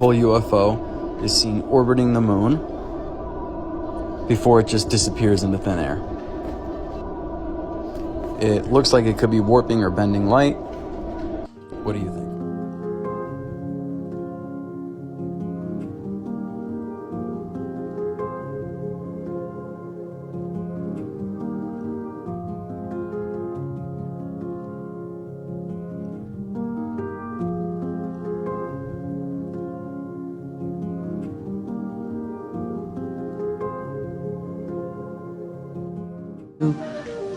UFO is seen orbiting the moon before it just disappears into thin air. It looks like it could be warping or bending light. What do you think?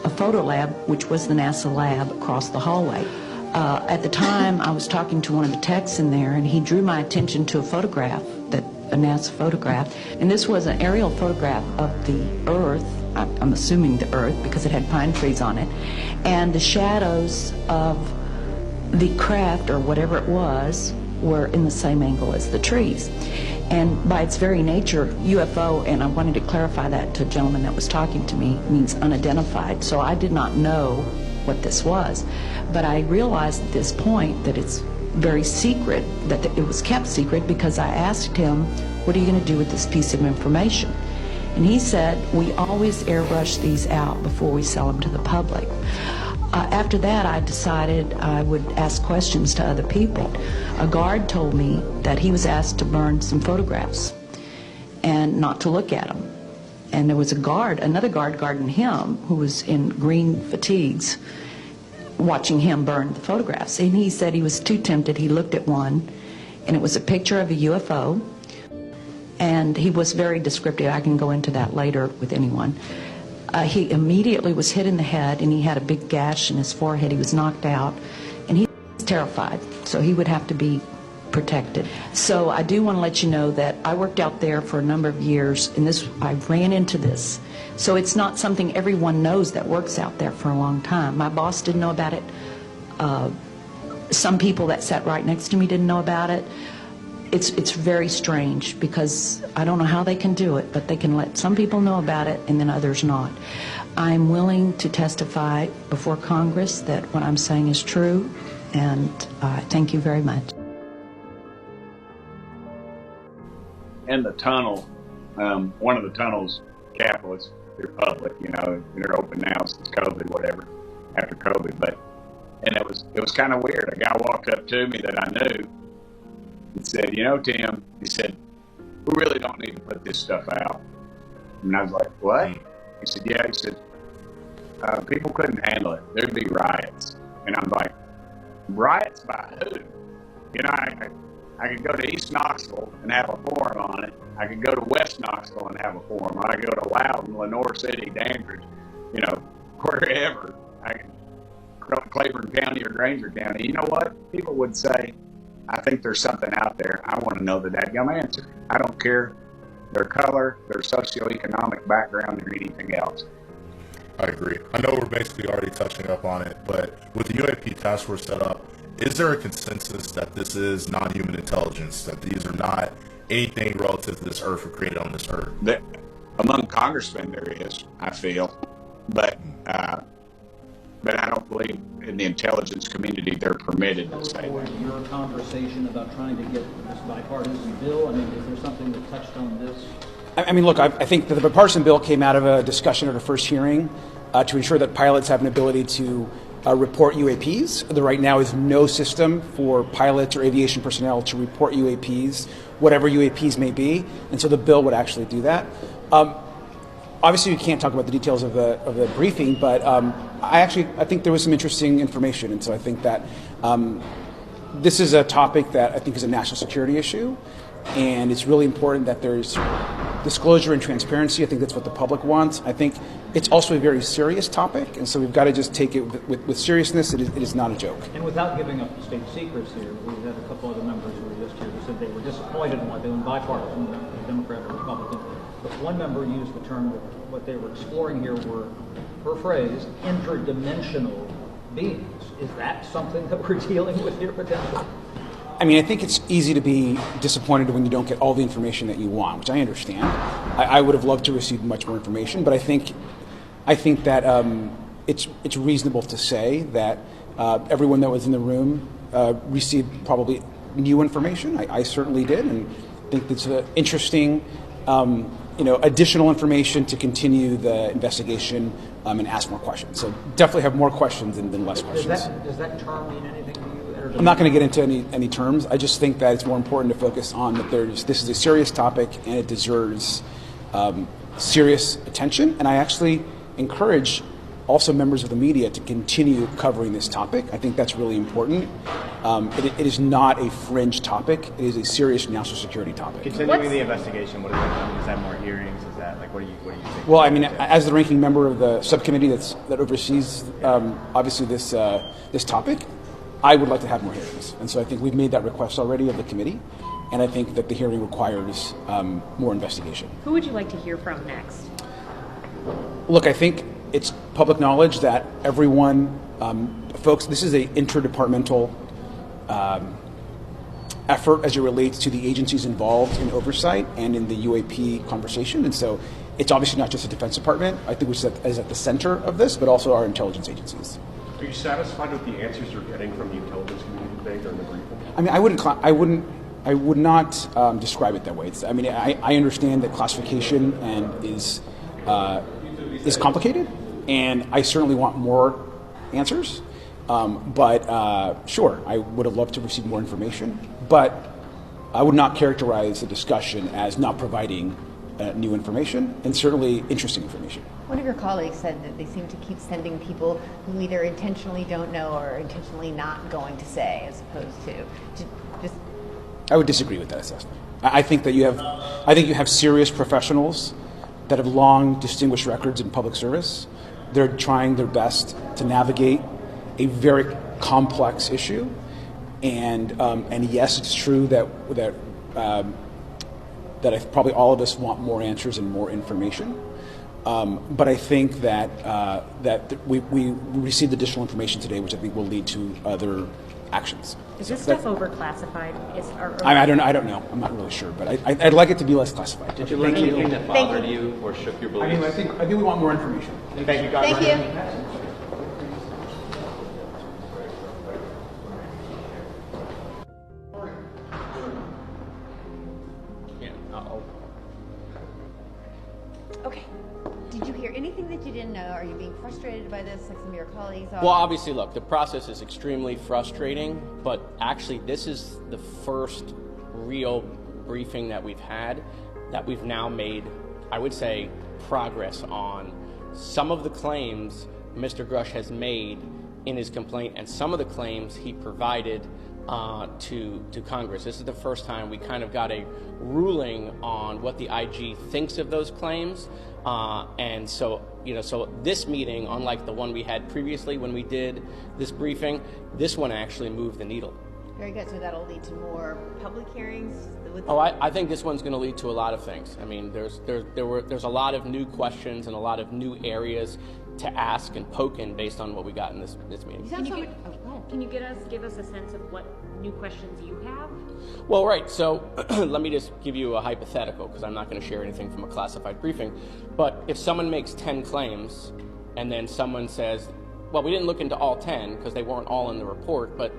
A photo lab, which was the NASA lab across the hallway. At the time, I was talking to one of the techs in there, and he drew my attention to a photograph, a NASA photograph, and this was an aerial photograph of the Earth, I'm assuming the Earth because it had pine trees on it, and the shadows of the craft, or whatever it was, were in the same angle as the trees. And by its very nature, UFO, and I wanted to clarify that to a gentleman that was talking to me, means unidentified. So I did not know what this was. But I realized at this point that it's very secret, that it was kept secret, because I asked him, what are you going to do with this piece of information? And he said, we always airbrush these out before we sell them to the public. After that, I decided I would ask questions to other people. A guard told me that he was asked to burn some photographs and not to look at them. And there was another guard guarding him, who was in green fatigues, watching him burn the photographs. And he said he was too tempted. He looked at one, and it was a picture of a UFO. And he was very descriptive. I can go into that later with anyone. He immediately was hit in the head, and he had a big gash in his forehead. He was knocked out, and he was terrified, so he would have to be protected. So I do want to let you know that I worked out there for a number of years, and I ran into this. So it's not something everyone knows that works out there for a long time. My boss didn't know about it. Some people that sat right next to me didn't know about it. It's very strange, because I don't know how they can do it, but they can let some people know about it and then others not. I'm willing to testify before Congress that what I'm saying is true, and thank you very much. In the tunnel, one of the tunnels, Capitol, they're public, they're open now since COVID, whatever, after COVID, and it was kind of weird. A guy walked up to me that I knew. He said, Tim, he said, we really don't need to put this stuff out. And I was like, what? He said, yeah. He said, people couldn't handle it. There'd be riots. And I'm like, riots by who? I could go to East Knoxville and have a forum on it. I could go to West Knoxville and have a forum. I could go to Loudon, Lenore City, Dandridge, wherever. I could go to Claiborne County or Granger County. You know what? People would say, I think there's something out there. I want to know the dadgum answer. I don't care their color, their socioeconomic background, or anything else. I agree. I know we're basically already touching up on it, but with the UAP task force set up, is there a consensus that this is non-human intelligence, that these are not anything relative to this Earth or created on this Earth? Among congressmen there is, I feel, but I don't believe in the intelligence community they're permitted to say that. Your conversation about trying to get this bipartisan bill, is there something that touched on this? Look, I think that the bipartisan bill came out of a discussion at a first hearing to ensure that pilots have an ability to report UAPs. There right now is no system for pilots or aviation personnel to report UAPs, whatever UAPs may be, and so the bill would actually do that. Obviously, we can't talk about the details of the briefing, but I think there was some interesting information, and so I think that this is a topic that I think is a national security issue, and it's really important that there's disclosure and transparency. I think that's what the public wants. I think it's also a very serious topic, and so we've got to just take it with seriousness. It is not a joke. And without giving up state secrets here, we had a couple other members who were just here who said they were disappointed in what they were bipartisan, Democrat or Republican. But one member used the term that what they were exploring here were, her phrase, interdimensional beings. Is that something that we're dealing with here potentially? I think it's easy to be disappointed when you don't get all the information that you want, which I understand. I would have loved to receive much more information, but I think that it's reasonable to say that everyone that was in the room received probably new information. I certainly did, and think it's interesting, additional information to continue the investigation and ask more questions. So definitely have more questions than less questions. Does that term mean anything to you? I'm not going to get into any terms. I just think that it's more important to focus on that this is a serious topic and it deserves serious attention. And I actually encourage also members of the media to continue covering this topic. I think that's really important. It is not a fringe topic. It is a serious national security topic. Continuing the investigation, what does that mean? Is that more hearings? Is that what do you think? Well, I mean, as the ranking member of the subcommittee that oversees obviously this topic, I would like to have more hearings. And so I think we've made that request already of the committee, and I think that the hearing requires more investigation. Who would you like to hear from next? Look, I think it's public knowledge that everyone, folks, this is an interdepartmental effort as it relates to the agencies involved in oversight and in the UAP conversation. And so it's obviously not just the Defense Department, I think, which is at the center of this, but also our intelligence agencies. Are you satisfied with the answers you're getting from the intelligence community today during the briefing? I mean, I would not describe it that way. I understand that classification is complicated, and I certainly want more answers. But sure, I would have loved to receive more information, but I would not characterize the discussion as not providing new information, and certainly interesting information. One of your colleagues said that they seem to keep sending people who either intentionally don't know or intentionally not going to say, as opposed to just. I would disagree with that assessment. I think that you have serious professionals that have long distinguished records in public service. They're trying their best to navigate a very complex issue, and yes, it's true that probably all of us want more answers and more information. But I think that we received additional information today, which I think will lead to other actions. Is this stuff overclassified? I don't know. I'm not really sure, but I'd like it to be less classified. Did you learn anything that bothered you or shook your beliefs? I think we want more information. Thank you, guys. Thank you. Okay. Did you hear anything that you didn't know? Are you being frustrated by this, like some of your colleagues are? Well, obviously, look, the process is extremely frustrating, but actually this is the first real briefing that we've had that we've now made, I would say, progress on some of the claims Mr. Grush has made in his complaint and some of the claims he provided to Congress. This is the first time we kind of got a ruling on what the IG thinks of those claims, and so this meeting, unlike the one we had previously when we did this briefing, this one actually moved the needle. Very good. So that'll lead to more public hearings. I think this one's going to lead to a lot of things. I mean, there's a lot of new questions and a lot of new areas to ask and poke in based on what we got in this meeting. Can you give us a sense of what new questions you have? Well, right. So let me just give you a hypothetical, because I'm not going to share anything from a classified briefing. But if someone makes 10 claims and then someone says, well, we didn't look into all 10 because they weren't all in the report, but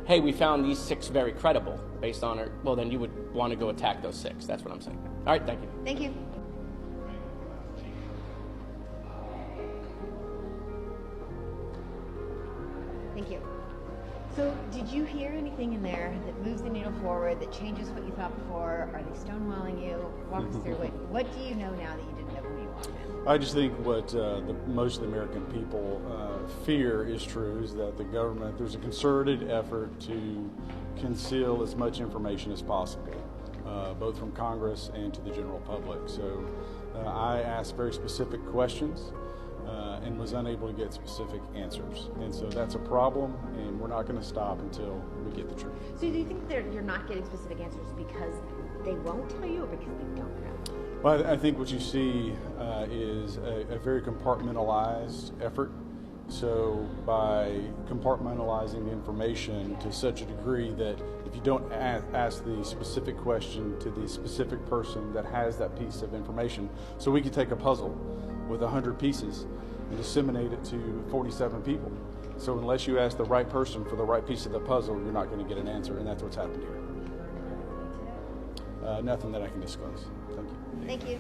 hey, we found these 6 very credible based on it, well, then you would want to go attack those 6. That's what I'm saying. All right, thank you. Thank you. Thank you. So did you hear anything in there that moves the needle forward, that changes what you thought before? Are they stonewalling you? Walk us through it. What do you know now that you didn't know when you walked in? I just think what most of the American people fear is true, is that the government, there's a concerted effort to conceal as much information as possible, both from Congress and to the general public. So I asked very specific questions and was unable to get specific answers. And so that's a problem, and we're not going to stop until we get the truth. So do you think that you're not getting specific answers because they won't tell you or because they don't know? Well, I think what you see is a very compartmentalized effort. So by compartmentalizing the information to such a degree that if you don't ask the specific question to the specific person that has that piece of information, so we could take a puzzle with 100 pieces and disseminate it to 47 people. So unless you ask the right person for the right piece of the puzzle, you're not going to get an answer, and that's what's happened here. nothing that I can disclose. Thank you. Thank you.